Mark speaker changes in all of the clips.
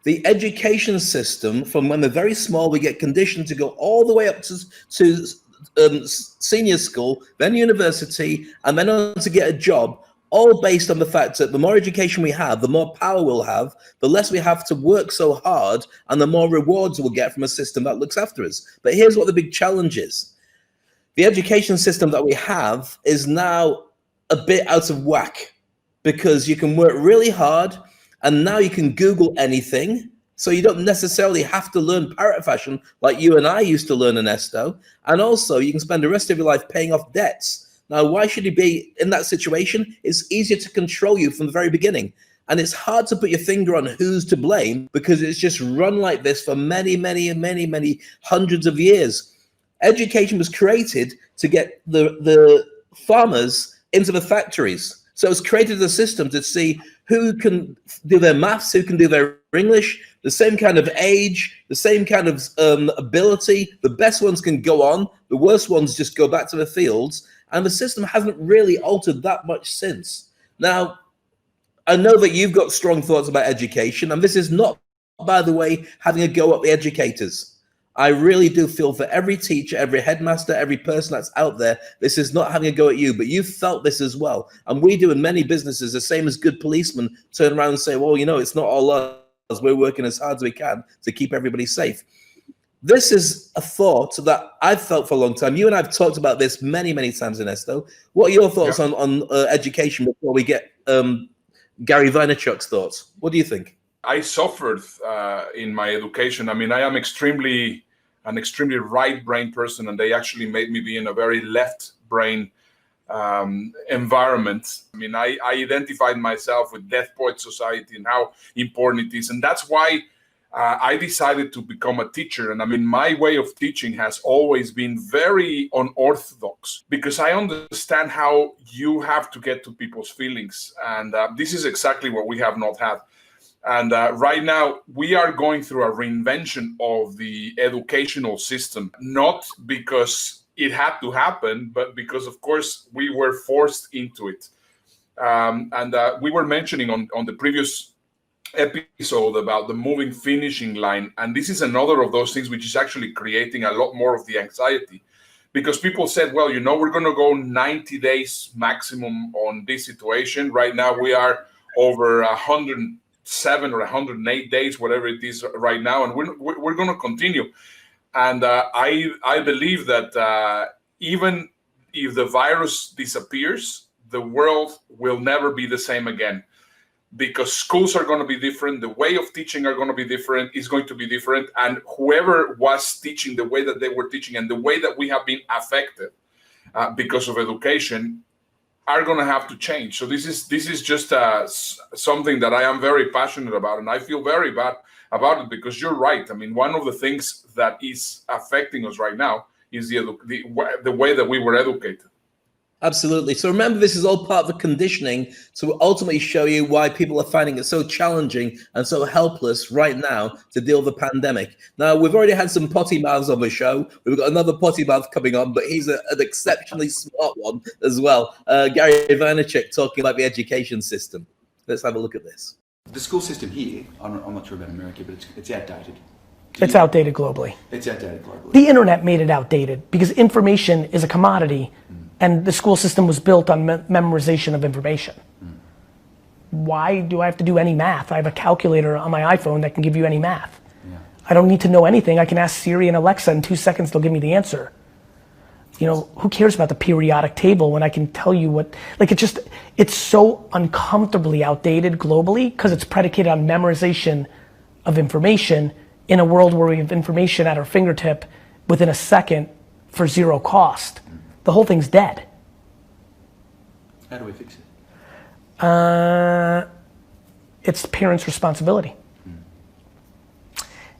Speaker 1: The education system, from when they're very small, we get conditioned to go all the way up to senior school, then university, and then on to get a job, all based on the fact that the more education we have, the more power we'll have, the less we have to work so hard, and the more rewards we'll get from a system that looks after us. But here's what the big challenge is. The education system that we have is now a bit out of whack, because you can work really hard, and now you can Google anything. So you don't necessarily have to learn parrot fashion like you and I used to learn, Ernesto. And also you can spend the rest of your life paying off debts. Now, why should you be in that situation? It's easier to control you from the very beginning. And it's hard to put your finger on who's to blame, because it's just run like this for many, many, many, many hundreds of years. Education was created to get the farmers into the factories. So it's created a system to see who can do their maths, who can do their English, the same kind of age, the same kind of ability. The best ones can go on, the worst ones just go back to the fields. And the system hasn't really altered that much since. Now, I know that you've got strong thoughts about education, and this is not, by the way, having a go at the educators. I really do feel for every teacher, every headmaster, every person that's out there, this is not having a go at you, but you've felt this as well. And we do in many businesses, the same as good policemen turn around and say, well, you know, it's not all us. We're working as hard as we can to keep everybody safe. This is a thought that I've felt for a long time. You and I have talked about this many, many times, Ernesto. What are your thoughts on education before we get Gary Vaynerchuk's thoughts? What do you think?
Speaker 2: I suffered in my education. I mean, I am an extremely right-brain person, and they actually made me be in a very left-brain environment. I mean, I identified myself with Deaf Poets Society and how important it is. And that's why I decided to become a teacher. And I mean, my way of teaching has always been very unorthodox, because I understand how you have to get to people's feelings. And this is exactly what we have not had. And right now, we are going through a reinvention of the educational system, not because it had to happen, but because, of course, we were forced into it. And we were mentioning on the previous episode about the moving finishing line. And this is another of those things which is actually creating a lot more of the anxiety, because people said, well, you know, we're going to go 90 days maximum on this situation. Right now, we are over 107 or 108 days, whatever it is right now, and we're going to continue. And I believe that even if the virus disappears, the world will never be the same again, because schools are going to be different, the way of teaching are going to be different, is going to be different, and whoever was teaching the way that they were teaching and the way that we have been affected because of education are going to have to change. So this is just something that I am very passionate about, and I feel very bad about it, because you're right. I mean, one of the things that is affecting us right now is the way that we were educated.
Speaker 1: Absolutely. So remember, this is all part of the conditioning to ultimately show you why people are finding it so challenging and so helpless right now to deal with the pandemic. Now, we've already had some potty mouths on the show. We've got another potty mouth coming on, but he's an exceptionally smart one as well. Gary Vaynerchuk talking about the education system. Let's have a look at this.
Speaker 3: The school system here, I'm not sure about America, but it's outdated.
Speaker 4: It's outdated globally.
Speaker 3: It's outdated globally.
Speaker 4: The internet made it outdated because information is a commodity. And the school system was built on memorization of information. Why do I have to do any math? I have a calculator on my iPhone that can give you any math. Yeah. I don't need to know anything. I can ask Siri and Alexa in 2 seconds, they'll give me the answer. You know, who cares about the periodic table when I can tell you what, like it's so uncomfortably outdated globally because it's predicated on memorization of information in a world where we have information at our fingertip within a second for zero cost. The whole thing's dead.
Speaker 3: How do we fix it?
Speaker 4: It's the parents' responsibility.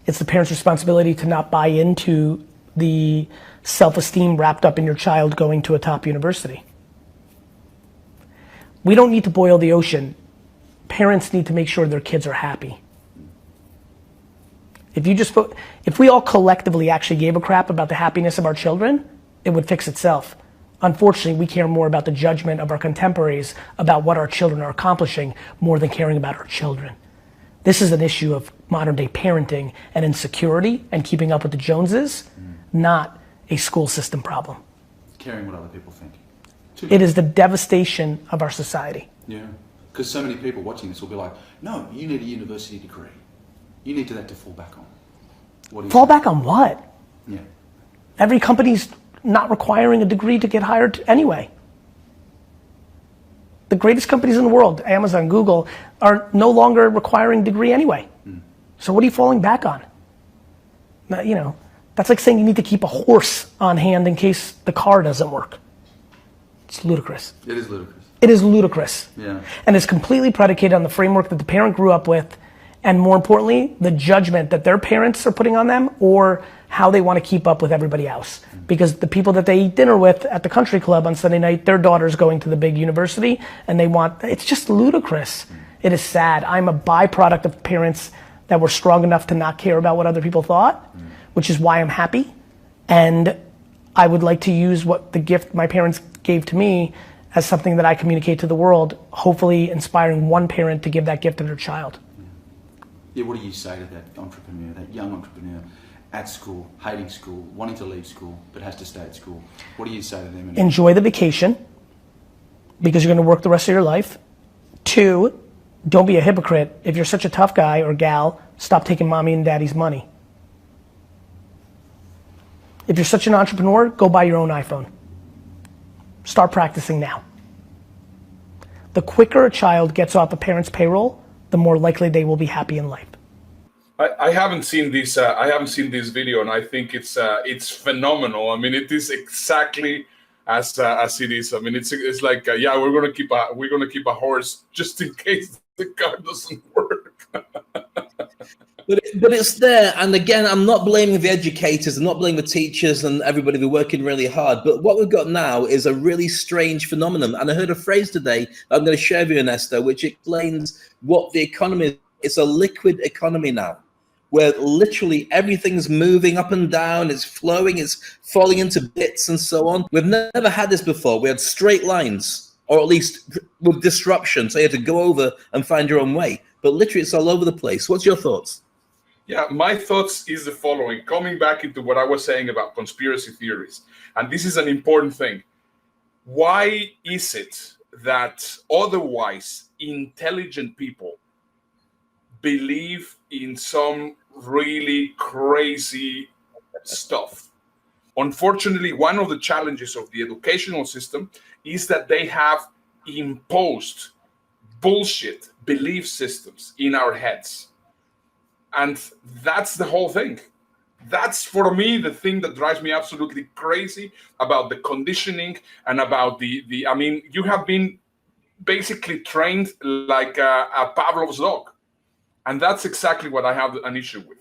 Speaker 4: It's the parents' responsibility to not buy into the self-esteem wrapped up in your child going to a top university. We don't need to boil the ocean. Parents need to make sure their kids are happy. If we all collectively actually gave a crap about the happiness of our children, it would fix itself. Unfortunately, we care more about the judgment of our contemporaries about what our children are accomplishing more than caring about our children. This is an issue of modern day parenting and insecurity and keeping up with the Joneses, not a school system problem.
Speaker 3: Caring what other people think.
Speaker 4: It is the devastation of our society.
Speaker 3: Yeah, because so many people watching this will be like, no, you need a university degree. You need that to fall back on. What do you
Speaker 4: Fall
Speaker 3: say?
Speaker 4: back on what?
Speaker 3: Yeah.
Speaker 4: Every company's not requiring a degree to get hired anyway. The greatest companies in the world, Amazon, Google, are no longer requiring degree anyway. So what are you falling back on? Now, you know, that's like saying you need to keep a horse on hand in case the car doesn't work. It's ludicrous.
Speaker 3: It is ludicrous.
Speaker 4: It is ludicrous.
Speaker 3: Yeah.
Speaker 4: And it's completely predicated on the framework that the parent grew up with, and more importantly, the judgment that their parents are putting on them, or how they want to keep up with everybody else. Because the people that they eat dinner with at the country club on Sunday night, their daughter's going to the big university, and they want, it's just ludicrous. It is sad. I'm a byproduct of parents that were strong enough to not care about what other people thought, which is why I'm happy. And I would like to use what the gift my parents gave to me as something that I communicate to the world, hopefully inspiring one parent to give that gift to their child.
Speaker 3: Yeah, what do you say to that entrepreneur, that young entrepreneur at school, hating school, wanting to leave school, but has to stay at school? What do you say to them?
Speaker 4: Enjoy the vacation, because you're gonna work the rest of your life. 2, don't be a hypocrite. If you're such a tough guy or gal, stop taking mommy and daddy's money. If you're such an entrepreneur, go buy your own iPhone. Start practicing now. The quicker a child gets off a parent's payroll, the more likely they will be happy in life.
Speaker 2: I haven't seen this. I haven't seen this video, and I think it's phenomenal. I mean, it is exactly as it is. I mean, it's like yeah, we're gonna keep a horse just in case the car doesn't work.
Speaker 1: But it's there, and again, I'm not blaming the educators, I'm not blaming the teachers and everybody who's working really hard, but what we've got now is a really strange phenomenon. And I heard a phrase today that I'm going to share with you, Ernesto, which explains what the economy is. It's a liquid economy now, where literally everything's moving up and down, it's flowing, it's falling into bits and so on. We've never had this before. We had straight lines, or at least with disruption, so you had to go over and find your own way. But literally, it's all over the place. What's your thoughts?
Speaker 2: Yeah, my thoughts is the following, coming back into what I was saying about conspiracy theories. And this is an important thing. Why is it that otherwise intelligent people believe in some really crazy stuff? Unfortunately, one of the challenges of the educational system is that they have imposed bullshit belief systems in our heads. And that's the whole thing. That's, for me, the thing that drives me absolutely crazy about the conditioning and about the I mean, you have been basically trained like a Pavlov's dog. And that's exactly what I have an issue with.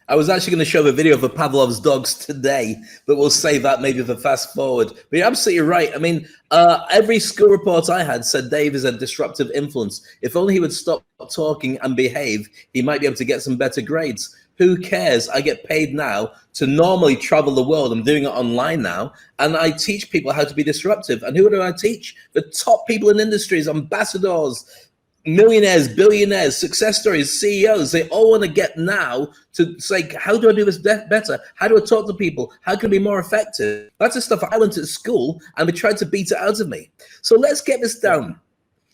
Speaker 1: I was actually going to show the video of the Pavlov's dogs today, but we'll save that maybe for fast forward. But you're absolutely right. I mean, every school report I had said Dave is a disruptive influence. If only he would stop talking and behave, he might be able to get some better grades. Who cares? I get paid now to normally travel the world. I'm doing it online now. And I teach people how to be disruptive. And who do I teach? The top people in industries, ambassadors, millionaires, billionaires, success stories, CEOs. They all want to get now to say, how do I do this better? How do I talk to people? How can I be more effective? That's the stuff I learned at school, and they tried to beat it out of me. So let's get this down.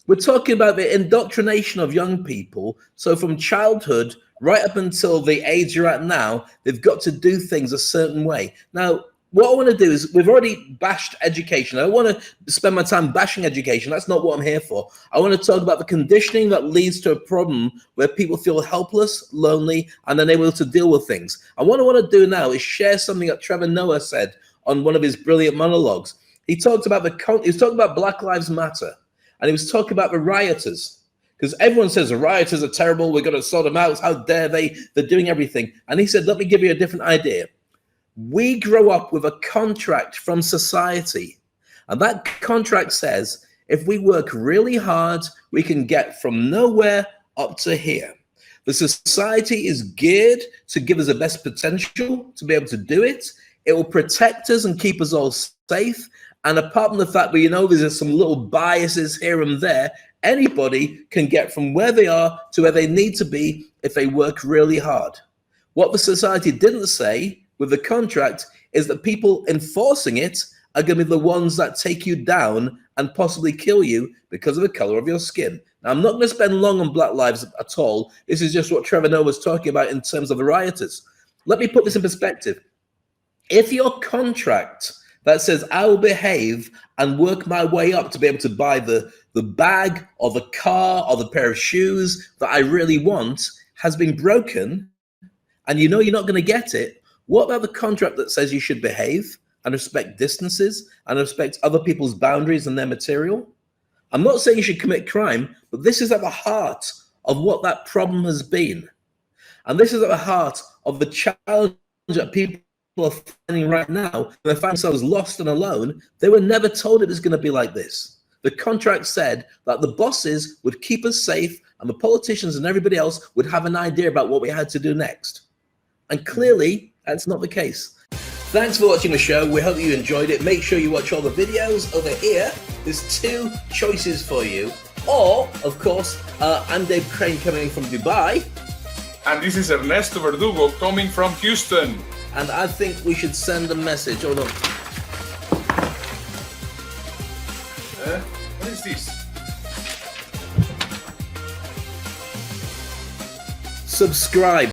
Speaker 1: We're talking about the indoctrination of young people. So from childhood right up until the age you're at now, they've got to do things a certain way. Now, what I want to do is, we've already bashed education. I don't want to spend my time bashing education. That's not what I'm here for. I want to talk about the conditioning that leads to a problem where people feel helpless, lonely, and unable to deal with things. And what I want to do now is share something that Trevor Noah said on one of his brilliant monologues. He talked about Black Lives Matter, and he was talking about the rioters. Because everyone says the rioters are terrible, we're going to sort them out, how dare they, they're doing everything. And he said, let me give you a different idea. We grow up with a contract from society, and that contract says if we work really hard, we can get from nowhere up to here. The society is geared to give us the best potential to be able to do it. It will protect us and keep us all safe, And apart from the fact that, there's some little biases here and there, anybody can get from where they are to where they need to be if they work really hard. What the society didn't say with the contract is that people enforcing it are going to be the ones that take you down and possibly kill you because of the color of your skin. Now, I'm not going to spend long on Black Lives at all. This is just what Trevor Noah was talking about in terms of the rioters. Let me put this in perspective. If your contract that says I will behave and work my way up to be able to buy the bag or the car or the pair of shoes that I really want has been broken, and you're not going to get it, what about the contract that says you should behave and respect distances and respect other people's boundaries and their material? I'm not saying you should commit crime, but this is at the heart of what that problem has been. And this is at the heart of the challenge that people are finding right now. When they find themselves lost and alone, they were never told it was going to be like this. The contract said that the bosses would keep us safe and the politicians and everybody else would have an idea about what we had to do next. And clearly, that's not the case. Thanks for watching the show. We hope you enjoyed it. Make sure you watch all the videos over here. There's 2 choices for you. Or, of course, I'm Dave Crane coming from Dubai.
Speaker 2: And this is Ernesto Verdugo coming from Houston.
Speaker 1: And I think we should send a message. Hold on.
Speaker 2: What is this?
Speaker 1: Subscribe.